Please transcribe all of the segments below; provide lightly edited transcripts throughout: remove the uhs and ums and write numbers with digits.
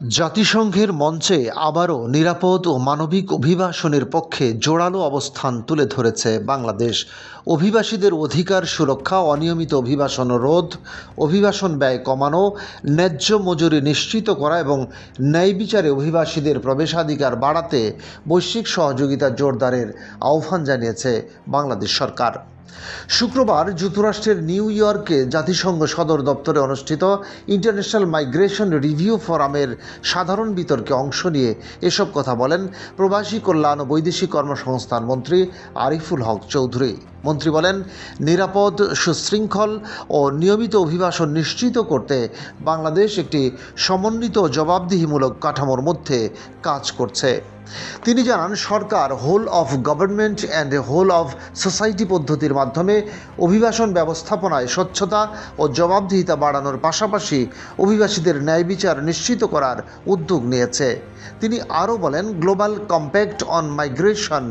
জাতিসংঘের মঞ্চে আবারও নিরাপদ ও মানবিক অভিবাসনের পক্ষে জোরালো অবস্থান তুলে ধরেছে বাংলাদেশ। অভিবাসীদের অধিকার সুরক্ষা, অনিয়মিত অভিবাসন রোধ, অভিবাসন ব্যয় কমানো, ন্যায্য মজুরি নিশ্চিত করা এবং ন্যায় বিচারে অভিবাসীদের প্রবেশাধিকার বাড়াতে বৈশ্বিক সহযোগিতা জোরদারের আহ্বান জানিয়েছে বাংলাদেশ সরকার। শুক্রবার যুক্তরাষ্ট্রের নিউ ইয়র্কে জাতিসংঘ সদর দপ্তরে অনুষ্ঠিত ইন্টারন্যাশনাল মাইগ্রেশন রিভিউ ফোরামের সাধারণ বিতর্কে অংশ নিয়ে এসব কথা বলেন প্রবাসী কল্যাণ ও বৈদেশিক কর্মসংস্থান মন্ত্রী আরিফুল হক চৌধুরী। মন্ত্রী বলেন, নিরাপদ, সুশৃঙ্খল ও নিয়মিত অভিবাসন নিশ্চিত করতে বাংলাদেশ একটি সমন্বিত জবাবদিহিমূলক কাঠামোর মধ্যে কাজ করছে। তিনি জানান, সরকার whole of government and whole of society পদ্ধতির মাধ্যমে অভিবাসন ব্যবস্থাপনায় স্বচ্ছতা ও জবাবদিহিতা বাড়ানোর পাশাপাশি অভিবাসীদের ন্যায় বিচার নিশ্চিত করার উদ্যোগ নিয়েছে। তিনি আরও বলেন, গ্লোবাল কম্প্যাক্ট অন মাইগ্রেশন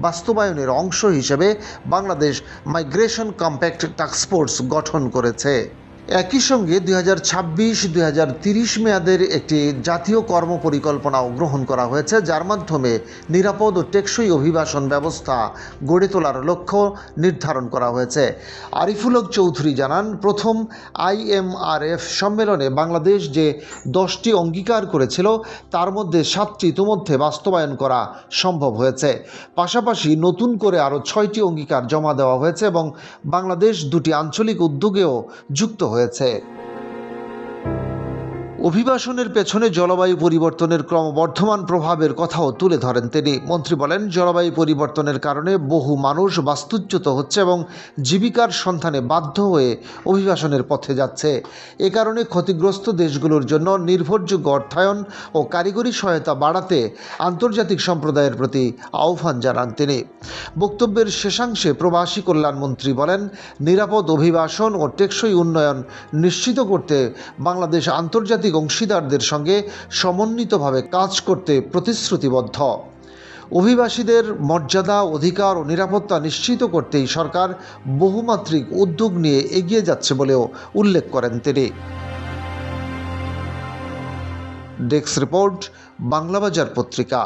বাস্তবায়নের অংশ হিসেবে বাংলাদেশ মাইগ্রেশন কম্প্যাক্ট টাস্কফোর্স গঠন করেছে। একই সঙ্গে 2026-2030 মেয়াদের একটি জাতীয় কর্মপরিকল্পনাও গ্রহণ করা হয়েছে, যার মাধ্যমে নিরাপদ ও টেকসই অভিবাসন ব্যবস্থা গড়ে তোলার লক্ষ্য নির্ধারণ করা হয়েছে। আরিফুল হক চৌধুরী জানান, প্রথম IMRF সম্মেলনে বাংলাদেশ যে 10টি অঙ্গীকার করেছিল তার মধ্যে 7টি ইতিমধ্যে বাস্তবায়ন করা সম্ভব হয়েছে। পাশাপাশি নতুন করে আরও 6টি অঙ্গীকার জমা দেওয়া হয়েছে এবং বাংলাদেশ 2টি আঞ্চলিক উদ্যোগেও যুক্ত হয়েছে। অভিবাসনের পেছনে জলবায়ু পরিবর্তনের ক্রমবর্ধমান প্রভাবের কথাও তুলে ধরেন তিনি। মন্ত্রী বলেন, জলবায়ু পরিবর্তনের কারণে বহু মানুষ বাস্তুচ্যুত হচ্ছে এবং জীবিকার সন্ধানে বাধ্য হয়ে অভিবাসনের পথে যাচ্ছে। এ কারণে ক্ষতিগ্রস্ত দেশগুলোর জন্য নির্ভরযোগ্য অর্থায়ন ও কারিগরি সহায়তা বাড়াতে আন্তর্জাতিক সম্প্রদায়ের প্রতি আহ্বান জানান তিনি। বক্তব্যের শেষাংশে প্রবাসী কল্যাণমন্ত্রী বলেন, নিরাপদ অভিবাসন ও টেকসই উন্নয়ন নিশ্চিত করতে বাংলাদেশ আন্তর্জাতিক অংশীদারদের সঙ্গে সমন্বিতভাবে কাজ করতে প্রতিশ্রুতিবদ্ধ। অভিবাসীদের মর্যাদা, অধিকার ও নিরাপত্তা নিশ্চিত করতেই সরকার বহুমাত্রিক উদ্যোগ নিয়ে এগিয়ে যাচ্ছে বলেও উল্লেখ করেন তিনি। ডেস্ক রিপোর্ট, বাংলাবাজার পত্রিকা।